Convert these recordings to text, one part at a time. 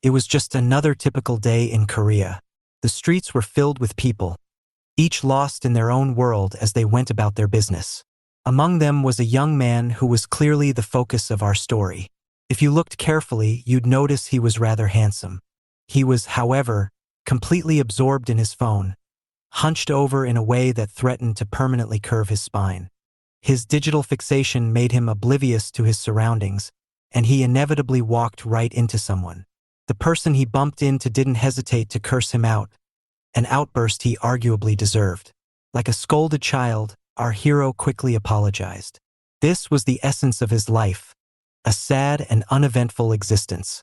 It was just another typical day in Korea. The streets were filled with people, each lost in their own world as they went about their business. Among them was a young man who was clearly the focus of our story. If you looked carefully, you'd notice he was rather handsome. He was, however, completely absorbed in his phone, hunched over in a way that threatened to permanently curve his spine. His digital fixation made him oblivious to his surroundings, and he inevitably walked right into someone. The person he bumped into didn't hesitate to curse him out, an outburst he arguably deserved. Like a scolded child, our hero quickly apologized. This was the essence of his life, a sad and uneventful existence.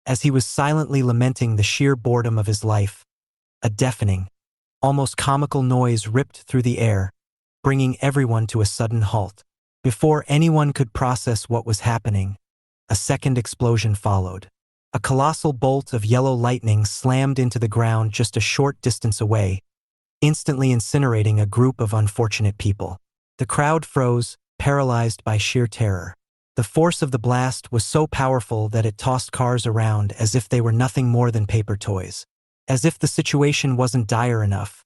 As he was silently lamenting the sheer boredom of his life, a deafening, almost comical noise ripped through the air, bringing everyone to a sudden halt. Before anyone could process what was happening, a second explosion followed. A colossal bolt of yellow lightning slammed into the ground just a short distance away, instantly incinerating a group of unfortunate people. The crowd froze, paralyzed by sheer terror. The force of the blast was so powerful that it tossed cars around as if they were nothing more than paper toys. As if the situation wasn't dire enough,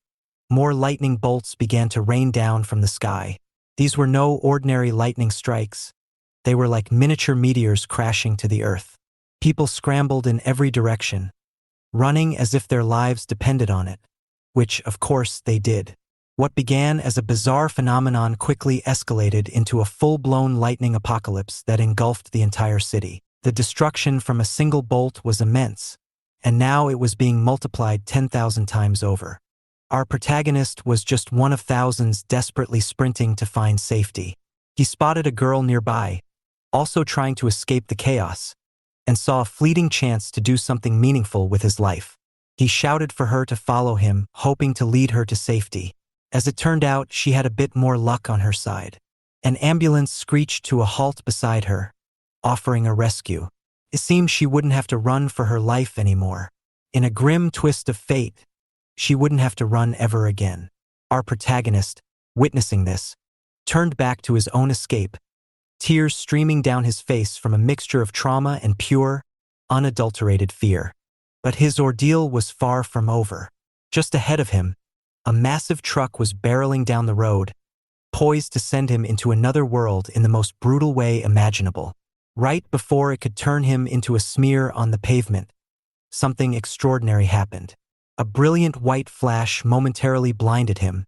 more lightning bolts began to rain down from the sky. These were no ordinary lightning strikes. They were like miniature meteors crashing to the earth. People scrambled in every direction, running as if their lives depended on it, which, of course, they did. What began as a bizarre phenomenon quickly escalated into a full-blown lightning apocalypse that engulfed the entire city. The destruction from a single bolt was immense, and now it was being multiplied 10,000 times over. Our protagonist was just one of thousands desperately sprinting to find safety. He spotted a girl nearby, also trying to escape the chaos, and saw a fleeting chance to do something meaningful with his life. He shouted for her to follow him, hoping to lead her to safety. As it turned out, she had a bit more luck on her side. An ambulance screeched to a halt beside her, offering a rescue. It seemed she wouldn't have to run for her life anymore. In a grim twist of fate, she wouldn't have to run ever again. Our protagonist, witnessing this, turned back to his own escape, tears streaming down his face from a mixture of trauma and pure, unadulterated fear. But his ordeal was far from over. Just ahead of him, a massive truck was barreling down the road, poised to send him into another world in the most brutal way imaginable. Right before it could turn him into a smear on the pavement, something extraordinary happened. A brilliant white flash momentarily blinded him,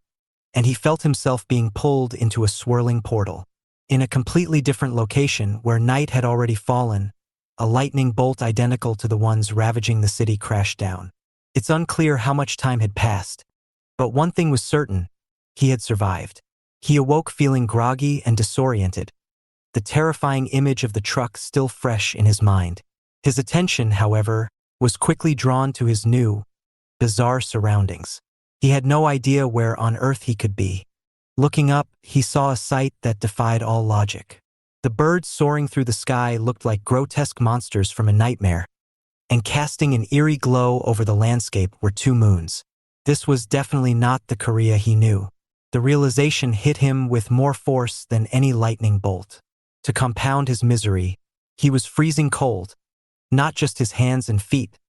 and he felt himself being pulled into a swirling portal. In a completely different location where night had already fallen, a lightning bolt identical to the ones ravaging the city crashed down. It's unclear how much time had passed, but one thing was certain: he had survived. He awoke feeling groggy and disoriented, the terrifying image of the truck still fresh in his mind. His attention, however, was quickly drawn to his new, bizarre surroundings. He had no idea where on earth he could be. Looking up, he saw a sight that defied all logic. The birds soaring through the sky looked like grotesque monsters from a nightmare, and casting an eerie glow over the landscape were two moons. This was definitely not the Korea he knew. The realization hit him with more force than any lightning bolt. To compound his misery, he was freezing cold, not just his hands and feet,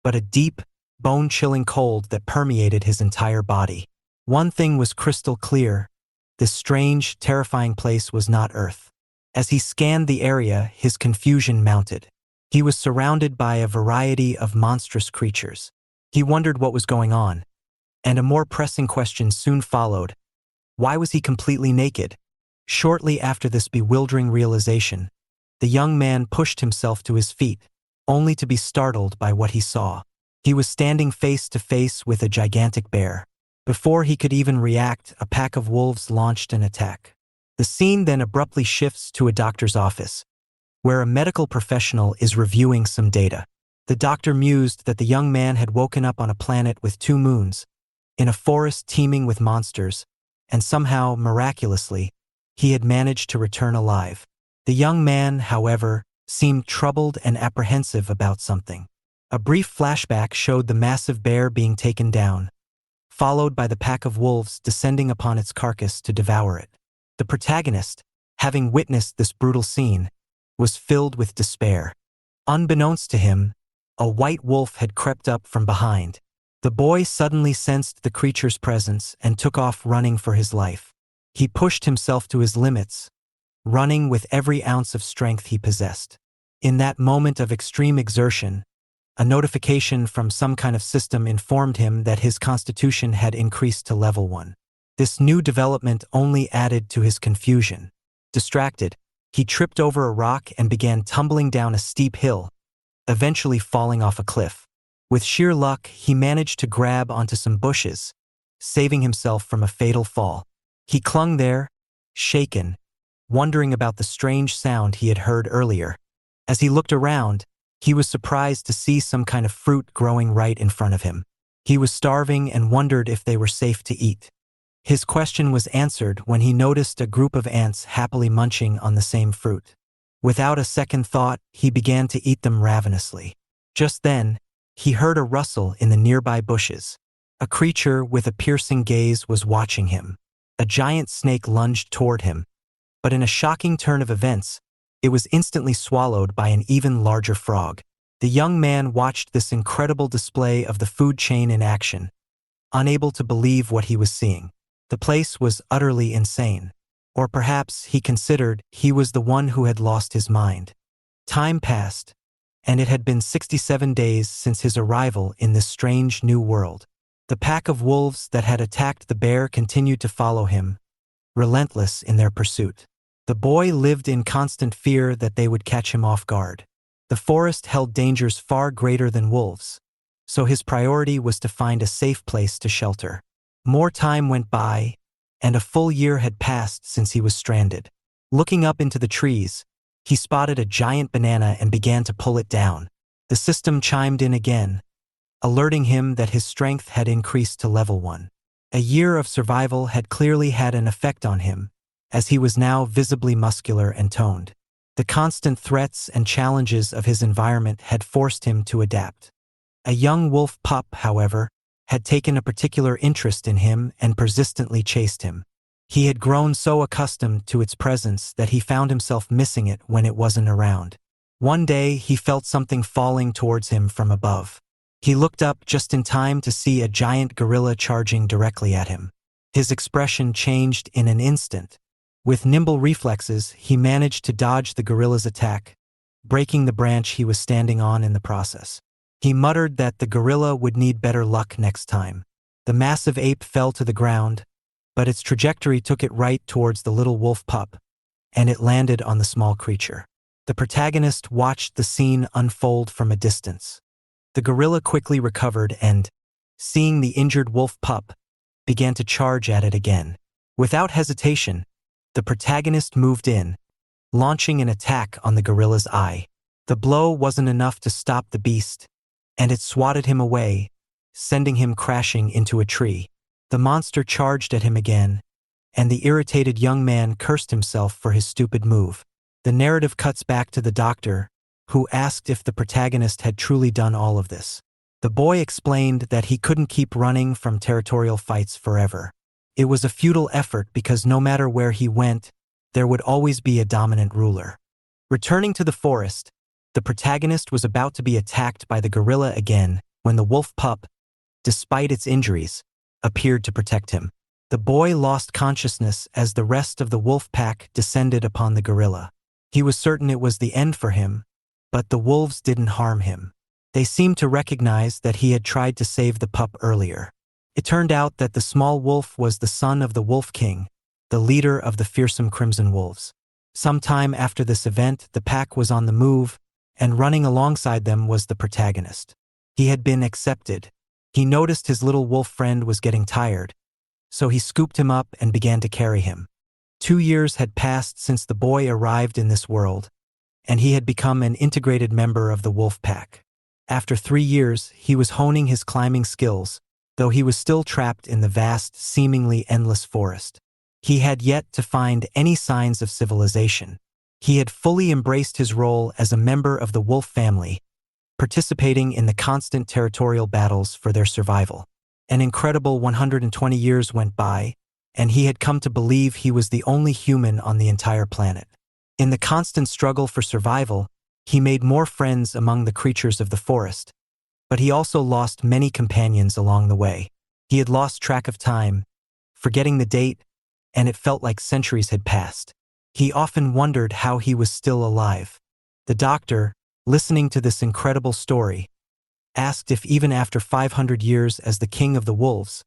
but a deep, bone-chilling cold that permeated his entire body. One thing was crystal clear: this strange, terrifying place was not Earth. As he scanned the area, his confusion mounted. He was surrounded by a variety of monstrous creatures. He wondered what was going on, and a more pressing question soon followed. Why was he completely naked? Shortly after this bewildering realization, the young man pushed himself to his feet, only to be startled by what he saw. He was standing face to face with a gigantic bear. Before he could even react, a pack of wolves launched an attack. The scene then abruptly shifts to a doctor's office, where a medical professional is reviewing some data. The doctor mused that the young man had woken up on a planet with two moons, in a forest teeming with monsters, and somehow, miraculously, he had managed to return alive. The young man, however, seemed troubled and apprehensive about something. A brief flashback showed the massive bear being taken down, followed by the pack of wolves descending upon its carcass to devour it. The protagonist, having witnessed this brutal scene, was filled with despair. Unbeknownst to him, a white wolf had crept up from behind. The boy suddenly sensed the creature's presence and took off running for his life. He pushed himself to his limits, running with every ounce of strength he possessed. In that moment of extreme exertion, a notification from some kind of system informed him that his constitution had increased to level 1. This new development only added to his confusion. Distracted, he tripped over a rock and began tumbling down a steep hill, eventually falling off a cliff. With sheer luck, he managed to grab onto some bushes, saving himself from a fatal fall. He clung there, shaken, wondering about the strange sound he had heard earlier. As he looked around, he was surprised to see some kind of fruit growing right in front of him. He was starving and wondered if they were safe to eat. His question was answered when he noticed a group of ants happily munching on the same fruit. Without a second thought, he began to eat them ravenously. Just then, he heard a rustle in the nearby bushes. A creature with a piercing gaze was watching him. A giant snake lunged toward him, but in a shocking turn of events, it was instantly swallowed by an even larger frog. The young man watched this incredible display of the food chain in action, unable to believe what he was seeing. The place was utterly insane. Or perhaps he considered he was the one who had lost his mind. Time passed, and it had been 67 days since his arrival in this strange new world. The pack of wolves that had attacked the bear continued to follow him, relentless in their pursuit. The boy lived in constant fear that they would catch him off guard. The forest held dangers far greater than wolves, so his priority was to find a safe place to shelter. More time went by, and a full year had passed since he was stranded. Looking up into the trees, he spotted a giant banana and began to pull it down. The system chimed in again, alerting him that his strength had increased to level 1. A year of survival had clearly had an effect on him, as he was now visibly muscular and toned. The constant threats and challenges of his environment had forced him to adapt. A young wolf pup, however, had taken a particular interest in him and persistently chased him. He had grown so accustomed to its presence that he found himself missing it when it wasn't around. One day, he felt something falling towards him from above. He looked up just in time to see a giant gorilla charging directly at him. His expression changed in an instant. With nimble reflexes, he managed to dodge the gorilla's attack, breaking the branch he was standing on in the process. He muttered that the gorilla would need better luck next time. The massive ape fell to the ground, but its trajectory took it right towards the little wolf pup, and it landed on the small creature. The protagonist watched the scene unfold from a distance. The gorilla quickly recovered and, seeing the injured wolf pup, began to charge at it again. Without hesitation, the protagonist moved in, launching an attack on the gorilla's eye. The blow wasn't enough to stop the beast, and it swatted him away, sending him crashing into a tree. The monster charged at him again, and the irritated young man cursed himself for his stupid move. The narrative cuts back to the doctor, who asked if the protagonist had truly done all of this. The boy explained that he couldn't keep running from territorial fights forever. It was a futile effort because no matter where he went, there would always be a dominant ruler. Returning to the forest, the protagonist was about to be attacked by the gorilla again when the wolf pup, despite its injuries, appeared to protect him. The boy lost consciousness as the rest of the wolf pack descended upon the gorilla. He was certain it was the end for him, but the wolves didn't harm him. They seemed to recognize that he had tried to save the pup earlier. It turned out that the small wolf was the son of the Wolf King, the leader of the fearsome Crimson Wolves. Sometime after this event, the pack was on the move, and running alongside them was the protagonist. He had been accepted. He noticed his little wolf friend was getting tired, so he scooped him up and began to carry him. 2 years had passed since the boy arrived in this world, and he had become an integrated member of the wolf pack. After 3 years, he was honing his climbing skills, though he was still trapped in the vast, seemingly endless forest. He had yet to find any signs of civilization. He had fully embraced his role as a member of the wolf family, participating in the constant territorial battles for their survival. An incredible 120 years went by, and he had come to believe he was the only human on the entire planet. In the constant struggle for survival, He made more friends among the creatures of the forest, but he also lost many companions along the way. He had lost track of time, forgetting the date, and it felt like centuries had passed. He often wondered how he was still alive. The doctor, listening to this incredible story, asked if even after 500 years as the king of the wolves,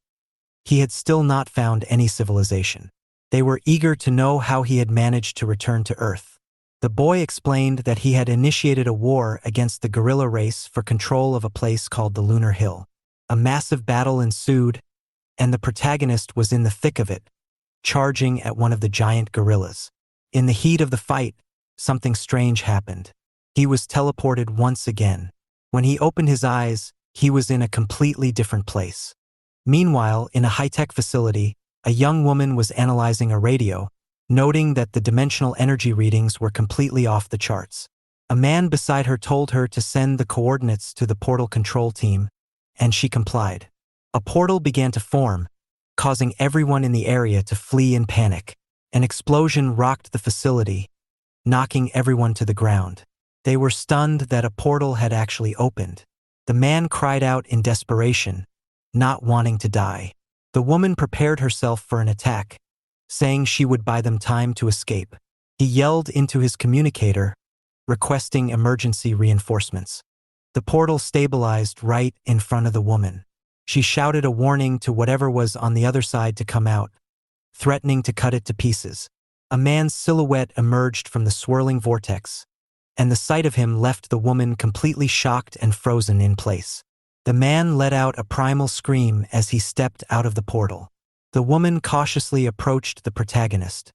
he had still not found any civilization. They were eager to know how he had managed to return to Earth. The boy explained that he had initiated a war against the gorilla race for control of a place called the Lunar Hill. A massive battle ensued, and the protagonist was in the thick of it, charging at one of the giant gorillas. In the heat of the fight, something strange happened. He was teleported once again. When he opened his eyes, he was in a completely different place. Meanwhile, in a high-tech facility, a young woman was analyzing a radio, noting that the dimensional energy readings were completely off the charts. A man beside her told her to send the coordinates to the portal control team, and she complied. A portal began to form, causing everyone in the area to flee in panic. An explosion rocked the facility, knocking everyone to the ground. They were stunned that a portal had actually opened. The man cried out in desperation, not wanting to die. The woman prepared herself for an attack, saying she would buy them time to escape. He yelled into his communicator, requesting emergency reinforcements. The portal stabilized right in front of the woman. She shouted a warning to whatever was on the other side to come out, threatening to cut it to pieces. A man's silhouette emerged from the swirling vortex, and the sight of him left the woman completely shocked and frozen in place. The man let out a primal scream as he stepped out of the portal. The woman cautiously approached the protagonist,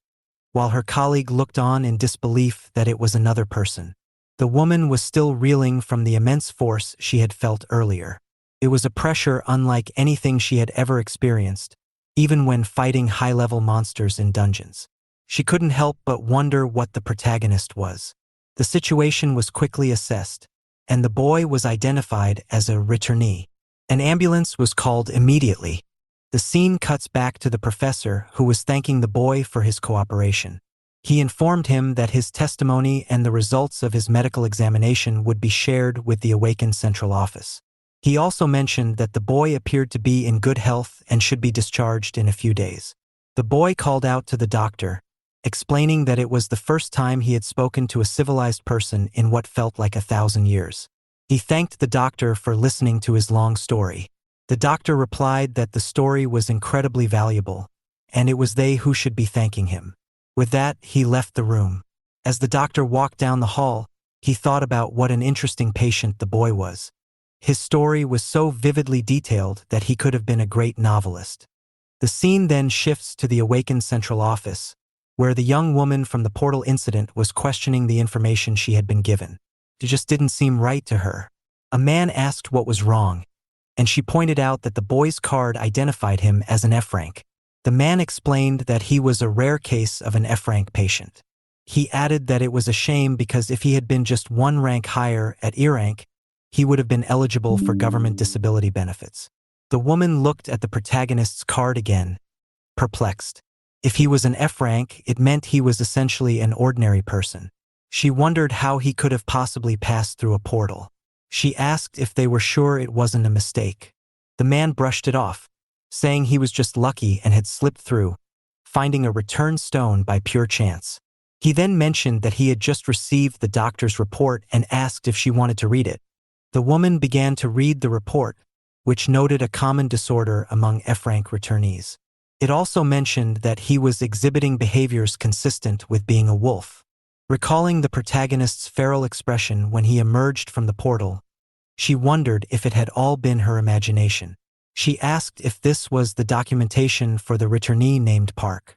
while her colleague looked on in disbelief that it was another person. The woman was still reeling from the immense force she had felt earlier. It was a pressure unlike anything she had ever experienced, even when fighting high-level monsters in dungeons. She couldn't help but wonder what the protagonist was. The situation was quickly assessed, and the boy was identified as a returnee. An ambulance was called immediately. The scene cuts back to the professor, who was thanking the boy for his cooperation. He informed him that his testimony and the results of his medical examination would be shared with the awakened central office. He also mentioned that the boy appeared to be in good health and should be discharged in a few days. The boy called out to the doctor, explaining that it was the first time he had spoken to a civilized person in what felt like 1,000 years. He thanked the doctor for listening to his long story. The doctor replied that the story was incredibly valuable, and it was they who should be thanking him. With that, he left the room. As the doctor walked down the hall, he thought about what an interesting patient the boy was. His story was so vividly detailed that he could have been a great novelist. The scene then shifts to the awakened central office, where the young woman from the portal incident was questioning the information she had been given. It just didn't seem right to her. A man asked what was wrong, and she pointed out that the boy's card identified him as an F rank. The man explained that he was a rare case of an F rank patient. He added that it was a shame because if he had been just one rank higher at E rank, he would have been eligible for government disability benefits. The woman looked at the protagonist's card again, perplexed. If he was an F rank, it meant he was essentially an ordinary person. She wondered how he could have possibly passed through a portal. She asked if they were sure it wasn't a mistake. The man brushed it off, saying he was just lucky and had slipped through, finding a return stone by pure chance. He then mentioned that he had just received the doctor's report and asked if she wanted to read it. The woman began to read the report, which noted a common disorder among F-rank returnees. It also mentioned that he was exhibiting behaviors consistent with being a wolf. Recalling the protagonist's feral expression when he emerged from the portal, she wondered if it had all been her imagination. She asked if this was the documentation for the returnee named Park.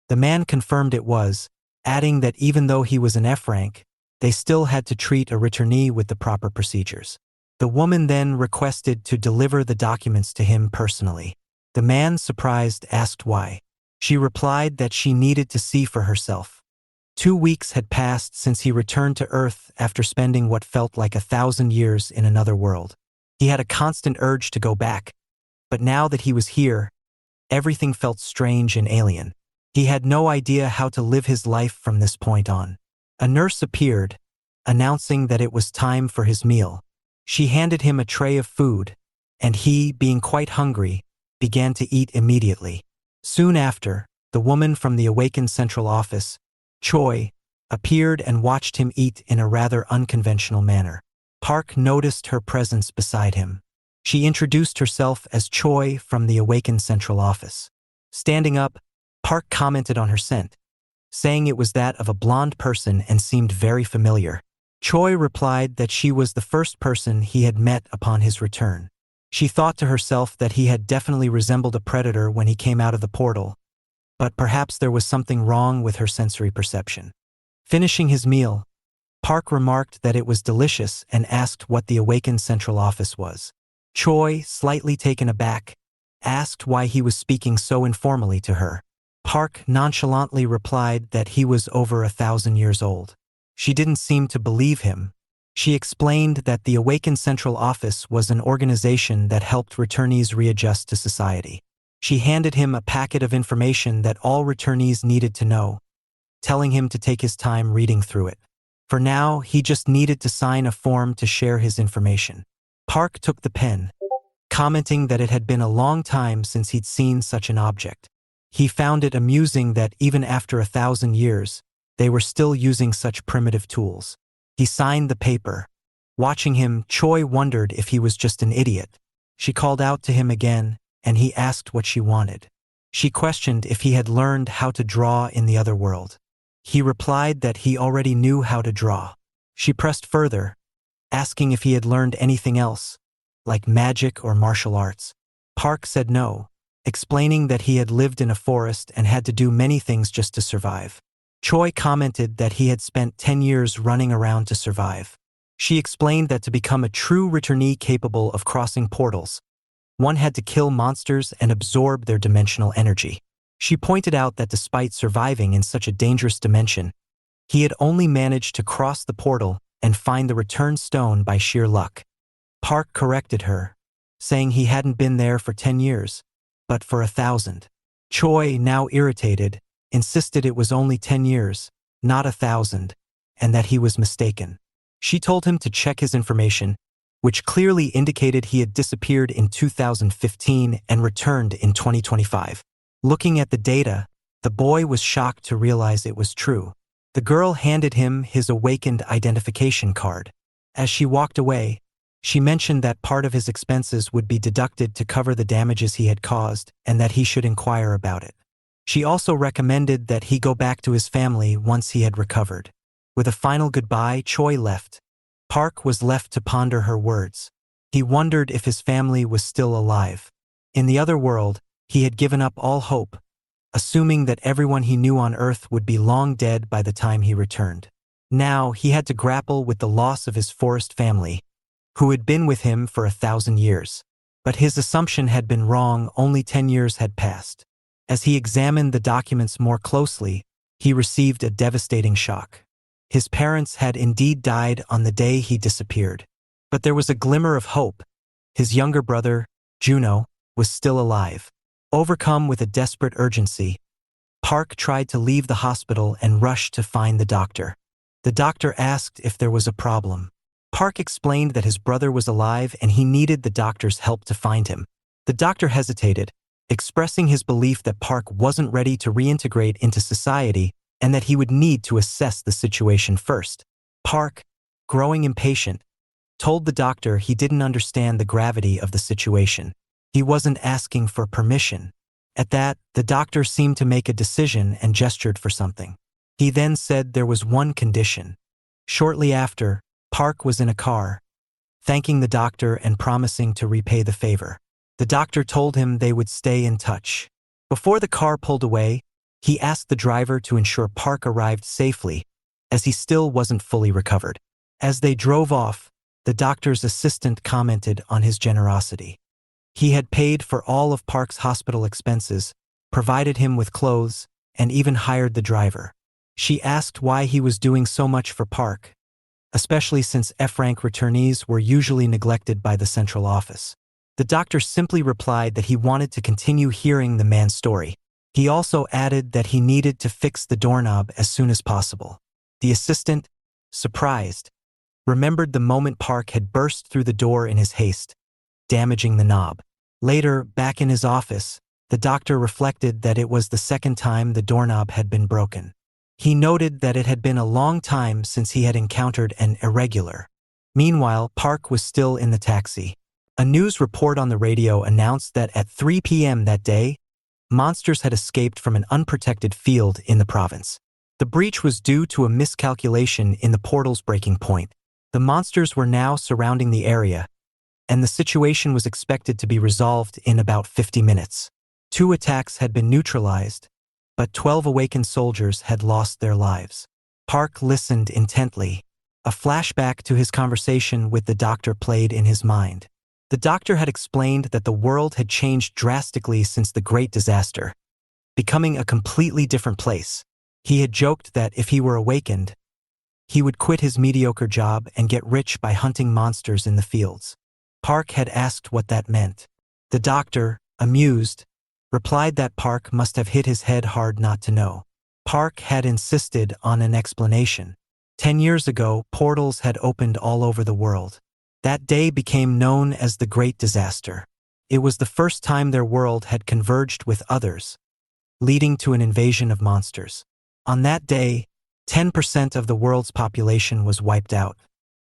The man confirmed it was, adding that even though he was an F-rank, they still had to treat a returnee with the proper procedures. The woman then requested to deliver the documents to him personally. The man, surprised, asked why. She replied that she needed to see for herself. 2 weeks had passed since he returned to Earth after spending what felt like 1,000 years in another world. He had a constant urge to go back, but now that he was here, everything felt strange and alien. He had no idea how to live his life from this point on. A nurse appeared, announcing that it was time for his meal. She handed him a tray of food, and he, being quite hungry, began to eat immediately. Soon after, the woman from the awakened central office, Choi, appeared and watched him eat in a rather unconventional manner. Park noticed her presence beside him. She introduced herself as Choi from the awakened central office. Standing up, Park commented on her scent, saying it was that of a blonde person and seemed very familiar. Choi replied that she was the first person he had met upon his return. She thought to herself that he had definitely resembled a predator when he came out of the portal, but perhaps there was something wrong with her sensory perception. Finishing his meal, Park remarked that it was delicious and asked what the awakened central office was. Choi, slightly taken aback, asked why he was speaking so informally to her. Park nonchalantly replied that he was over 1,000 years old. She didn't seem to believe him. She explained that the awakened central office was an organization that helped returnees readjust to society. She handed him a packet of information that all returnees needed to know, telling him to take his time reading through it. For now, he just needed to sign a form to share his information. Park took the pen, commenting that it had been a long time since he'd seen such an object. He found it amusing that even after 1,000 years, they were still using such primitive tools. He signed the paper. Watching him, Choi wondered if he was just an idiot. She called out to him again, and he asked what she wanted. She questioned if he had learned how to draw in the other world. He replied that he already knew how to draw. She pressed further, asking if he had learned anything else, like magic or martial arts. Park said no, explaining that he had lived in a forest and had to do many things just to survive. Choi commented that he had spent 10 years running around to survive. She explained that to become a true returnee capable of crossing portals, one had to kill monsters and absorb their dimensional energy. She pointed out that despite surviving in such a dangerous dimension, he had only managed to cross the portal and find the return stone by sheer luck. Park corrected her, saying he hadn't been there for 10 years, but for 1,000. Choi, now irritated, insisted it was only 10 years, not 1,000, and that he was mistaken. She told him to check his information, which clearly indicated he had disappeared in 2015 and returned in 2025. Looking at the data, the boy was shocked to realize it was true. The girl handed him his awakened identification card. As she walked away, she mentioned that part of his expenses would be deducted to cover the damages he had caused and that he should inquire about it. She also recommended that he go back to his family once he had recovered. With a final goodbye, Choi left. Park was left to ponder her words. He wondered if his family was still alive. In the other world, he had given up all hope, assuming that everyone he knew on Earth would be long dead by the time he returned. Now, he had to grapple with the loss of his forest family, who had been with him for 1,000 years. But his assumption had been wrong. Only 10 years had passed. As he examined the documents more closely, he received a devastating shock. His parents had indeed died on the day he disappeared. But there was a glimmer of hope. His younger brother, Juno, was still alive. Overcome with a desperate urgency, Park tried to leave the hospital and rushed to find the doctor. The doctor asked if there was a problem. Park explained that his brother was alive and he needed the doctor's help to find him. The doctor hesitated, expressing his belief that Park wasn't ready to reintegrate into society and that he would need to assess the situation first. Park, growing impatient, told the doctor he didn't understand the gravity of the situation. He wasn't asking for permission. At that, the doctor seemed to make a decision and gestured for something. He then said there was one condition. Shortly after, Park was in a car, thanking the doctor and promising to repay the favor. The doctor told him they would stay in touch. Before the car pulled away, he asked the driver to ensure Park arrived safely, as he still wasn't fully recovered. As they drove off, the doctor's assistant commented on his generosity. He had paid for all of Park's hospital expenses, provided him with clothes, and even hired the driver. She asked why he was doing so much for Park, especially since F-rank returnees were usually neglected by the central office. The doctor simply replied that he wanted to continue hearing the man's story. He also added that he needed to fix the doorknob as soon as possible. The assistant, surprised, remembered the moment Park had burst through the door in his haste, damaging the knob. Later, back in his office, the doctor reflected that it was the second time the doorknob had been broken. He noted that it had been a long time since he had encountered an irregular. Meanwhile, Park was still in the taxi. A news report on the radio announced that at 3 p.m. that day, monsters had escaped from an unprotected field in the province. The breach was due to a miscalculation in the portal's breaking point. The monsters were now surrounding the area, and the situation was expected to be resolved in about 50 minutes. 2 attacks had been neutralized, but 12 awakened soldiers had lost their lives. Park listened intently. A flashback to his conversation with the doctor played in his mind. The doctor had explained that the world had changed drastically since the Great Disaster, becoming a completely different place. He had joked that if he were awakened, he would quit his mediocre job and get rich by hunting monsters in the fields. Park had asked what that meant. The doctor, amused, replied that Park must have hit his head hard not to know. Park had insisted on an explanation. 10 years ago, portals had opened all over the world. That day became known as the Great Disaster. It was the first time their world had converged with others, leading to an invasion of monsters. On that day, 10% of the world's population was wiped out.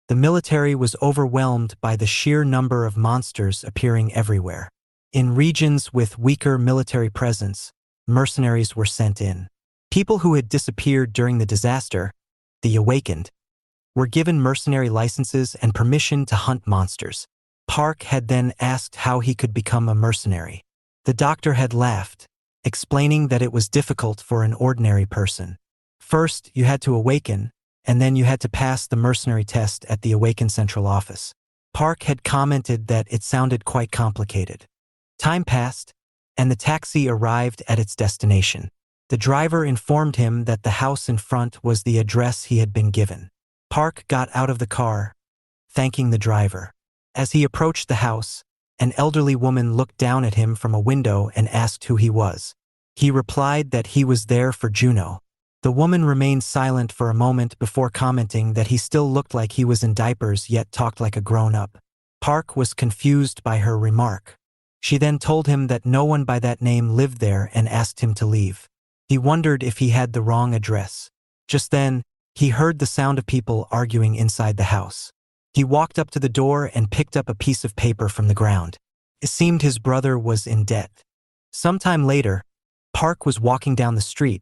The military was overwhelmed by the sheer number of monsters appearing everywhere. In regions with weaker military presence, mercenaries were sent in. People who had disappeared during the disaster, the awakened, were given mercenary licenses and permission to hunt monsters. Park had then asked how he could become a mercenary. The doctor had laughed, explaining that it was difficult for an ordinary person. First, you had to awaken, and then you had to pass the mercenary test at the Awaken Central Office. Park had commented that it sounded quite complicated. Time passed, and the taxi arrived at its destination. The driver informed him that the house in front was the address he had been given. Park got out of the car, thanking the driver. As he approached the house, an elderly woman looked down at him from a window and asked who he was. He replied that he was there for Juno. The woman remained silent for a moment before commenting that he still looked like he was in diapers yet talked like a grown-up. Park was confused by her remark. She then told him that no one by that name lived there and asked him to leave. He wondered if he had the wrong address. Just then, he heard the sound of people arguing inside the house. He walked up to the door and picked up a piece of paper from the ground. It seemed his brother was in debt. Sometime later, Park was walking down the street,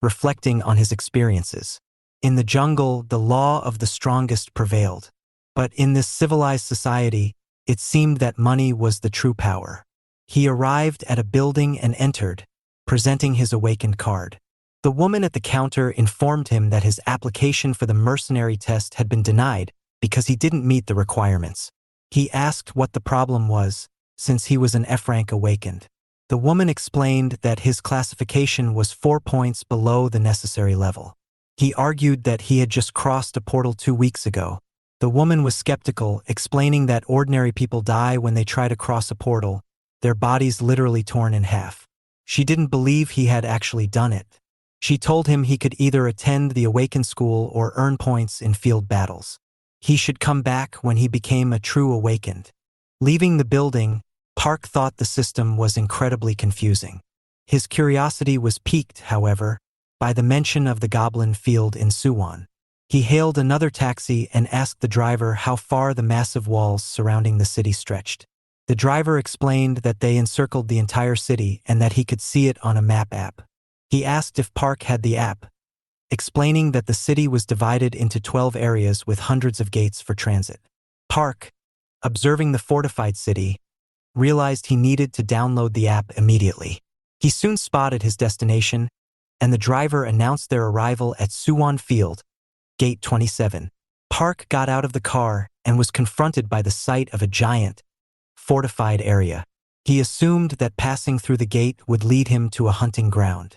reflecting on his experiences. In the jungle, the law of the strongest prevailed. But in this civilized society, it seemed that money was the true power. He arrived at a building and entered, presenting his awakened card. The woman at the counter informed him that his application for the mercenary test had been denied because he didn't meet the requirements. He asked what the problem was, since he was an F-rank awakened. The woman explained that his classification was 4 points below the necessary level. He argued that he had just crossed a portal 2 weeks ago. The woman was skeptical, explaining that ordinary people die when they try to cross a portal, their bodies literally torn in half. She didn't believe he had actually done it. She told him he could either attend the Awakened School or earn points in field battles. He should come back when he became a true awakened. Leaving the building, Park thought the system was incredibly confusing. His curiosity was piqued, however, by the mention of the Goblin Field in Suwon. He hailed another taxi and asked the driver how far the massive walls surrounding the city stretched. The driver explained that they encircled the entire city and that he could see it on a map app. He asked if Park had the app, explaining that the city was divided into 12 areas with hundreds of gates for transit. Park, observing the fortified city, realized he needed to download the app immediately. He soon spotted his destination, and the driver announced their arrival at Suwon Field, Gate 27. Park got out of the car and was confronted by the sight of a giant, fortified area. He assumed that passing through the gate would lead him to a hunting ground.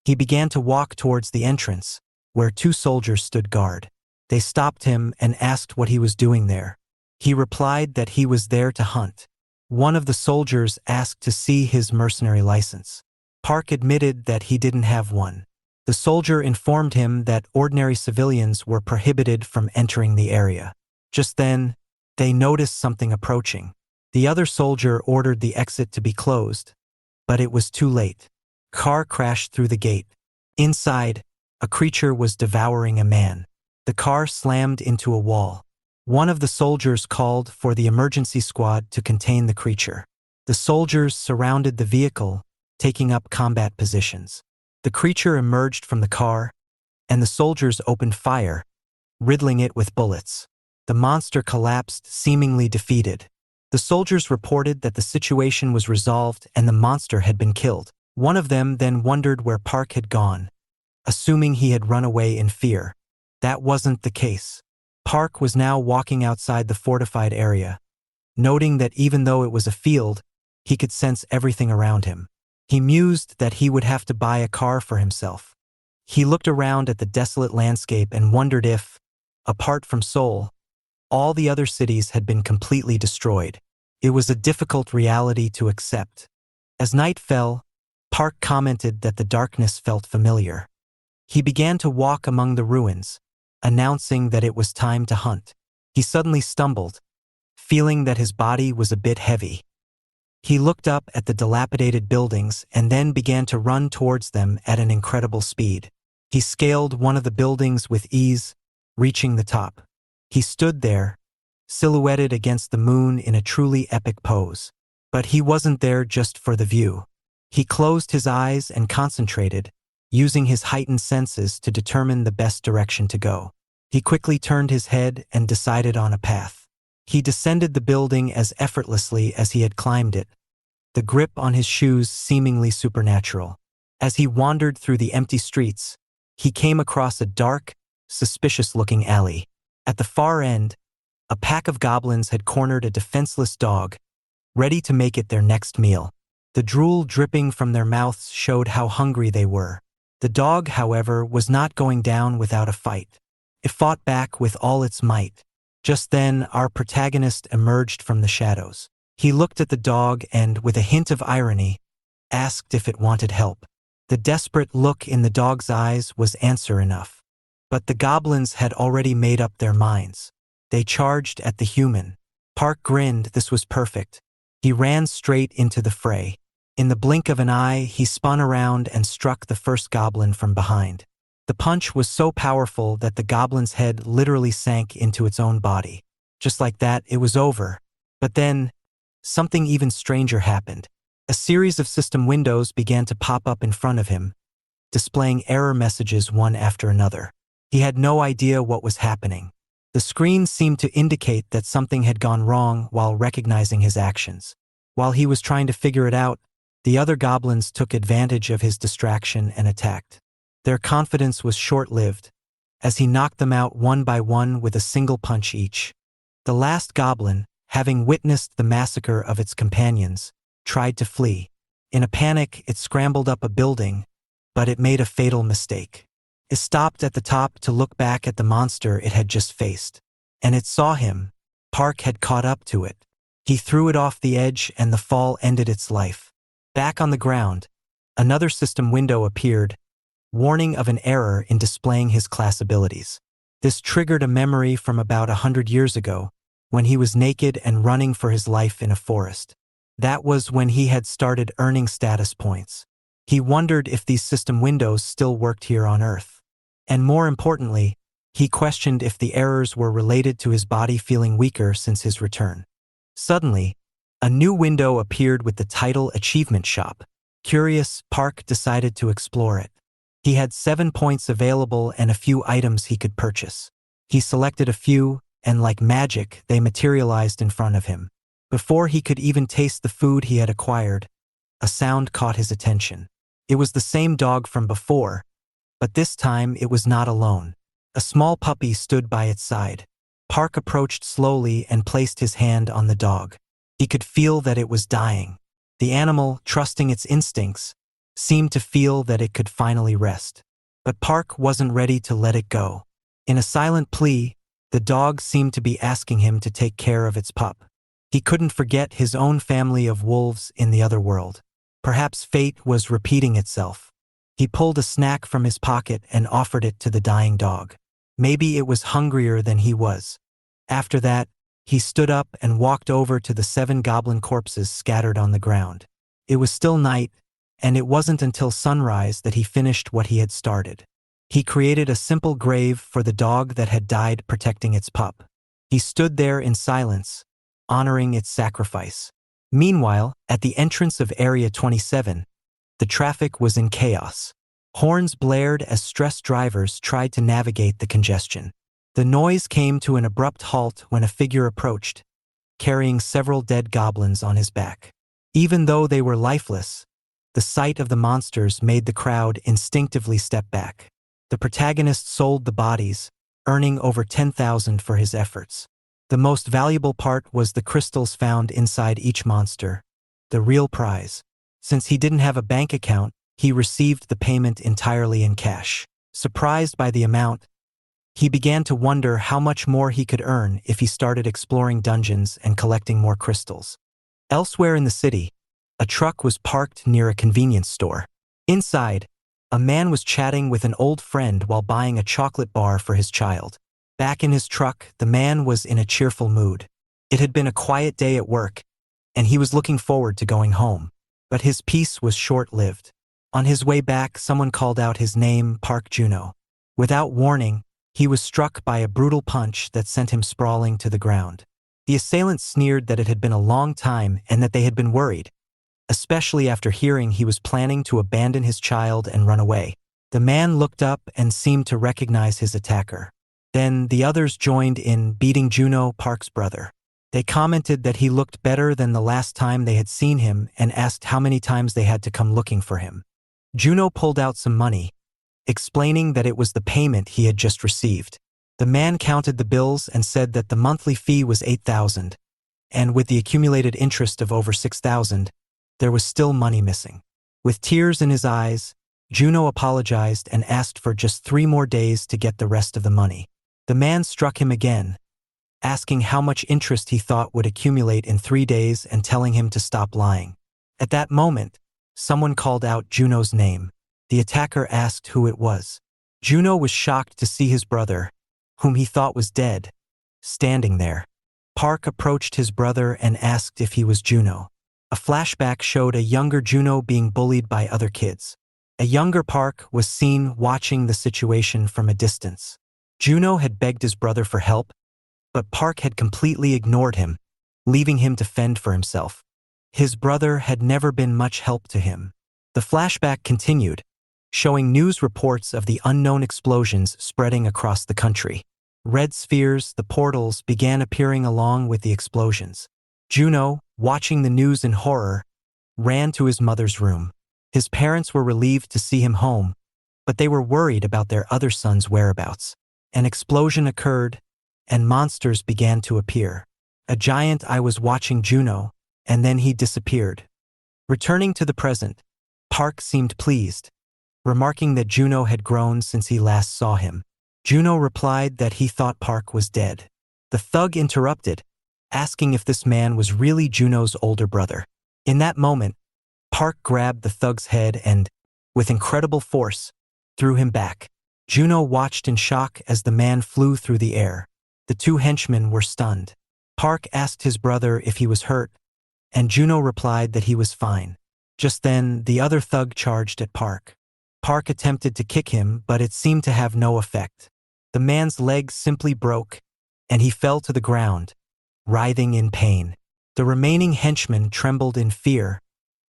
He began to walk towards the entrance, where 2 soldiers stood guard. They stopped him and asked what he was doing there. He replied that he was there to hunt. One of the soldiers asked to see his mercenary license. Park admitted that he didn't have one. The soldier informed him that ordinary civilians were prohibited from entering the area. Just then, they noticed something approaching. The other soldier ordered the exit to be closed, but it was too late. Car crashed through the gate. Inside, a creature was devouring a man. The car slammed into a wall. One of the soldiers called for the emergency squad to contain the creature. The soldiers surrounded the vehicle, taking up combat positions. The creature emerged from the car, and the soldiers opened fire, riddling it with bullets. The monster collapsed, seemingly defeated. The soldiers reported that the situation was resolved and the monster had been killed. One of them then wondered where Park had gone, assuming he had run away in fear. That wasn't the case. Park was now walking outside the fortified area, noting that even though it was a field, he could sense everything around him. He mused that he would have to buy a car for himself. He looked around at the desolate landscape and wondered if, apart from Seoul, all the other cities had been completely destroyed. It was a difficult reality to accept. As night fell, Park commented that the darkness felt familiar. He began to walk among the ruins, announcing that it was time to hunt. He suddenly stumbled, feeling that his body was a bit heavy. He looked up at the dilapidated buildings and then began to run towards them at an incredible speed. He scaled one of the buildings with ease, reaching the top. He stood there, silhouetted against the moon in a truly epic pose. But he wasn't there just for the view. He closed his eyes and concentrated, using his heightened senses to determine the best direction to go. He quickly turned his head and decided on a path. He descended the building as effortlessly as he had climbed it, the grip on his shoes seemingly supernatural. As he wandered through the empty streets, he came across a dark, suspicious-looking alley. At the far end, a pack of goblins had cornered a defenseless dog, ready to make it their next meal. The drool dripping from their mouths showed how hungry they were. The dog, however, was not going down without a fight. It fought back with all its might. Just then, our protagonist emerged from the shadows. He looked at the dog and, with a hint of irony, asked if it wanted help. The desperate look in the dog's eyes was answer enough. But the goblins had already made up their minds. They charged at the human. Park grinned. This was perfect. He ran straight into the fray. In the blink of an eye, he spun around and struck the first goblin from behind. The punch was so powerful that the goblin's head literally sank into its own body. Just like that, it was over. But then, something even stranger happened. A series of system windows began to pop up in front of him, displaying error messages one after another. He had no idea what was happening. The screen seemed to indicate that something had gone wrong while recognizing his actions. While he was trying to figure it out, the other goblins took advantage of his distraction and attacked. Their confidence was short-lived, as he knocked them out one by one with a single punch each. The last goblin, having witnessed the massacre of its companions, tried to flee. In a panic, it scrambled up a building, but it made a fatal mistake. It stopped at the top to look back at the monster it had just faced. And it saw him. Park had caught up to it. He threw it off the edge and the fall ended its life. Back on the ground, another system window appeared, warning of an error in displaying his class abilities. This triggered a memory from about 100 years ago, when he was naked and running for his life in a forest. That was when he had started earning status points. He wondered if these system windows still worked here on Earth. And more importantly, he questioned if the errors were related to his body feeling weaker since his return. Suddenly, a new window appeared with the title Achievement Shop. Curious, Park decided to explore it. He had 7 points available and a few items he could purchase. He selected a few, and like magic, they materialized in front of him. Before he could even taste the food he had acquired, a sound caught his attention. It was the same dog from before, but this time it was not alone. A small puppy stood by its side. Park approached slowly and placed his hand on the dog. He could feel that it was dying. The animal, trusting its instincts, seemed to feel that it could finally rest. But Park wasn't ready to let it go. In a silent plea, the dog seemed to be asking him to take care of its pup. He couldn't forget his own family of wolves in the other world. Perhaps fate was repeating itself. He pulled a snack from his pocket and offered it to the dying dog. Maybe it was hungrier than he was. After that, he stood up and walked over to the 7 goblin corpses scattered on the ground. It was still night, and it wasn't until sunrise that he finished what he had started. He created a simple grave for the dog that had died protecting its pup. He stood there in silence, honoring its sacrifice. Meanwhile, at the entrance of Area 27, the traffic was in chaos. Horns blared as stressed drivers tried to navigate the congestion. The noise came to an abrupt halt when a figure approached, carrying several dead goblins on his back. Even though they were lifeless, the sight of the monsters made the crowd instinctively step back. The protagonist sold the bodies, earning over 10,000 for his efforts. The most valuable part was the crystals found inside each monster, the real prize. Since he didn't have a bank account, he received the payment entirely in cash. Surprised by the amount, he began to wonder how much more he could earn if he started exploring dungeons and collecting more crystals. Elsewhere in the city, a truck was parked near a convenience store. Inside, a man was chatting with an old friend while buying a chocolate bar for his child. Back in his truck, the man was in a cheerful mood. It had been a quiet day at work, and he was looking forward to going home. But his peace was short-lived. On his way back, someone called out his name, Park Juno. Without warning, he was struck by a brutal punch that sent him sprawling to the ground. The assailants sneered that it had been a long time and that they had been worried, especially after hearing he was planning to abandon his child and run away. The man looked up and seemed to recognize his attacker. Then the others joined in beating Juno, Park's brother. They commented that he looked better than the last time they had seen him and asked how many times they had to come looking for him. Juno pulled out some money, explaining that it was the payment he had just received. The man counted the bills and said that the monthly fee was 8,000, and with the accumulated interest of over 6,000, there was still money missing. With tears in his eyes, Juno apologized and asked for just 3 more days to get the rest of the money. The man struck him again, asking how much interest he thought would accumulate in 3 days and telling him to stop lying. At that moment, someone called out Juno's name. The attacker asked who it was. Juno was shocked to see his brother, whom he thought was dead, standing there. Park approached his brother and asked if he was Juno. A flashback showed a younger Juno being bullied by other kids. A younger Park was seen watching the situation from a distance. Juno had begged his brother for help, but Park had completely ignored him, leaving him to fend for himself. His brother had never been much help to him. The flashback continued, showing news reports of the unknown explosions spreading across the country. Red spheres, the portals, began appearing along with the explosions. Juno, watching the news in horror, ran to his mother's room. His parents were relieved to see him home, but they were worried about their other son's whereabouts. An explosion occurred, and monsters began to appear. A giant eye was watching Juno, and then he disappeared. Returning to the present, Park seemed pleased, remarking that Juno had grown since he last saw him. Juno replied that he thought Park was dead. The thug interrupted, asking if this man was really Juno's older brother. In that moment, Park grabbed the thug's head and, with incredible force, threw him back. Juno watched in shock as the man flew through the air. The 2 henchmen were stunned. Park asked his brother if he was hurt, and Juno replied that he was fine. Just then, the other thug charged at Park. Park attempted to kick him, but it seemed to have no effect. The man's leg simply broke, and he fell to the ground, writhing in pain. The remaining henchmen trembled in fear,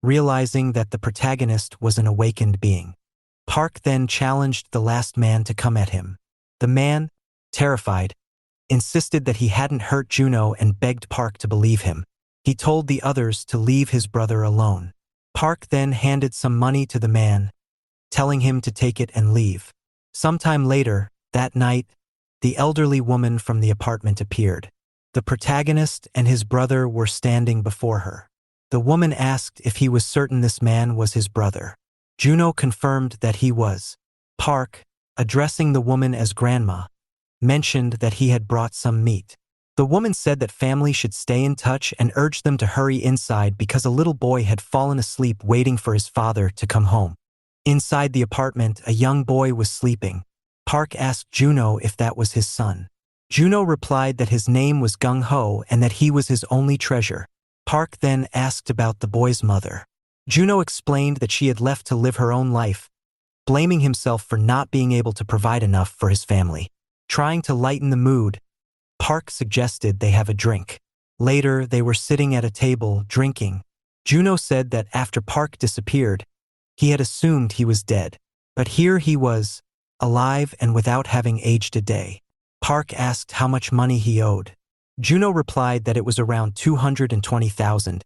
realizing that the protagonist was an awakened being. Park then challenged the last man to come at him. The man, terrified, insisted that he hadn't hurt Juno and begged Park to believe him. He told the others to leave his brother alone. Park then handed some money to the man, telling him to take it and leave. Sometime later, that night, the elderly woman from the apartment appeared. The protagonist and his brother were standing before her. The woman asked if he was certain this man was his brother. Juno confirmed that he was. Park, addressing the woman as grandma, mentioned that he had brought some meat. The woman said that family should stay in touch and urged them to hurry inside because a little boy had fallen asleep waiting for his father to come home. Inside the apartment, a young boy was sleeping. Park asked Juno if that was his son. Juno replied that his name was Gung-ho and that he was his only treasure. Park then asked about the boy's mother. Juno explained that she had left to live her own life, blaming himself for not being able to provide enough for his family. Trying to lighten the mood, Park suggested they have a drink. Later, they were sitting at a table, drinking. Juno said that after Park disappeared, he had assumed he was dead. But here he was, alive and without having aged a day. Park asked how much money he owed. Juno replied that it was around 220,000,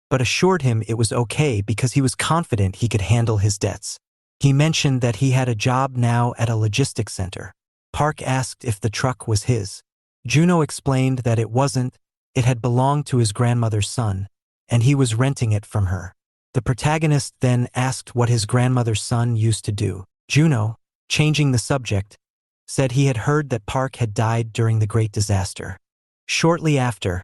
but assured him it was okay because he was confident he could handle his debts. He mentioned that he had a job now at a logistics center. Park asked if the truck was his. Juno explained that it wasn't, it had belonged to his grandmother's son, and he was renting it from her. The protagonist then asked what his grandmother's son used to do. Juno, changing the subject, said he had heard that Park had died during the Great Disaster. Shortly after,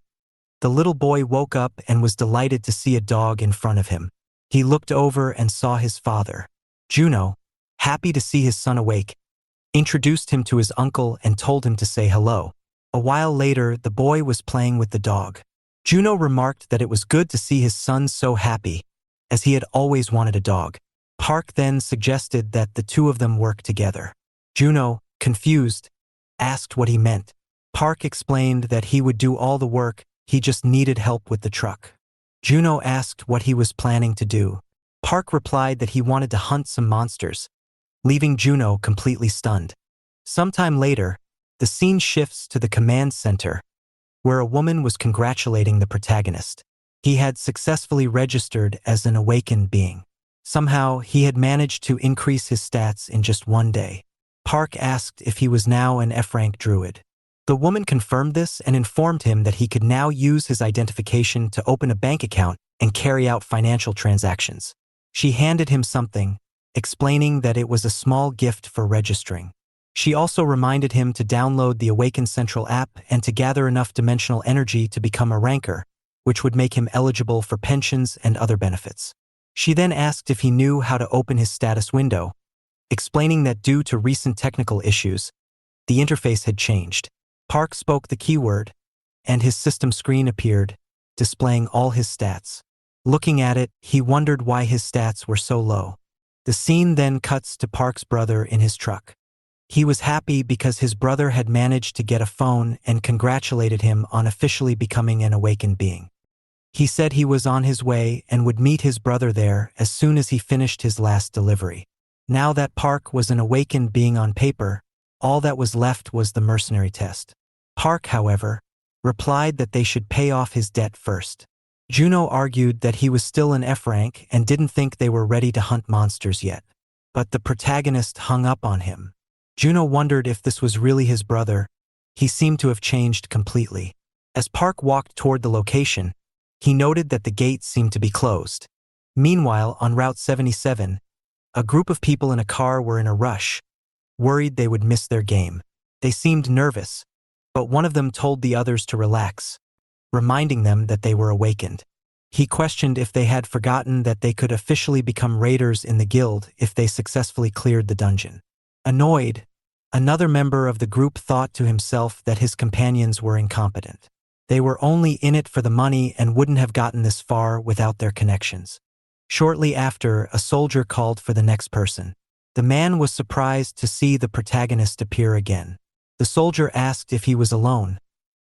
the little boy woke up and was delighted to see a dog in front of him. He looked over and saw his father. Juno, happy to see his son awake, introduced him to his uncle and told him to say hello. A while later, the boy was playing with the dog. Juno remarked that it was good to see his son so happy, as he had always wanted a dog. Park then suggested that the two of them work together. Juno, confused, asked what he meant. Park explained that he would do all the work, he just needed help with the truck. Juno asked what he was planning to do. Park replied that he wanted to hunt some monsters, leaving Juno completely stunned. Sometime later, the scene shifts to the command center, where a woman was congratulating the protagonist. He had successfully registered as an awakened being. Somehow, he had managed to increase his stats in just one day. Park asked if he was now an F-rank druid. The woman confirmed this and informed him that he could now use his identification to open a bank account and carry out financial transactions. She handed him something, explaining that it was a small gift for registering. She also reminded him to download the Awaken Central app and to gather enough dimensional energy to become a ranker, which would make him eligible for pensions and other benefits. She then asked if he knew how to open his status window, explaining that due to recent technical issues, the interface had changed. Park spoke the keyword, and his system screen appeared, displaying all his stats. Looking at it, he wondered why his stats were so low. The scene then cuts to Park's brother in his truck. He was happy because his brother had managed to get a phone and congratulated him on officially becoming an awakened being. He said he was on his way and would meet his brother there as soon as he finished his last delivery. Now that Park was an awakened being on paper, all that was left was the mercenary test. Park, however, replied that they should pay off his debt first. Juno argued that he was still an F-rank and didn't think they were ready to hunt monsters yet. But the protagonist hung up on him. Juno wondered if this was really his brother. He seemed to have changed completely. As Park walked toward the location, he noted that the gates seemed to be closed. Meanwhile, on Route 77, a group of people in a car were in a rush, worried they would miss their game. They seemed nervous, but one of them told the others to relax, reminding them that they were awakened. He questioned if they had forgotten that they could officially become raiders in the guild if they successfully cleared the dungeon. Annoyed, another member of the group thought to himself that his companions were incompetent. They were only in it for the money and wouldn't have gotten this far without their connections. Shortly after, a soldier called for the next person. The man was surprised to see the protagonist appear again. The soldier asked if he was alone,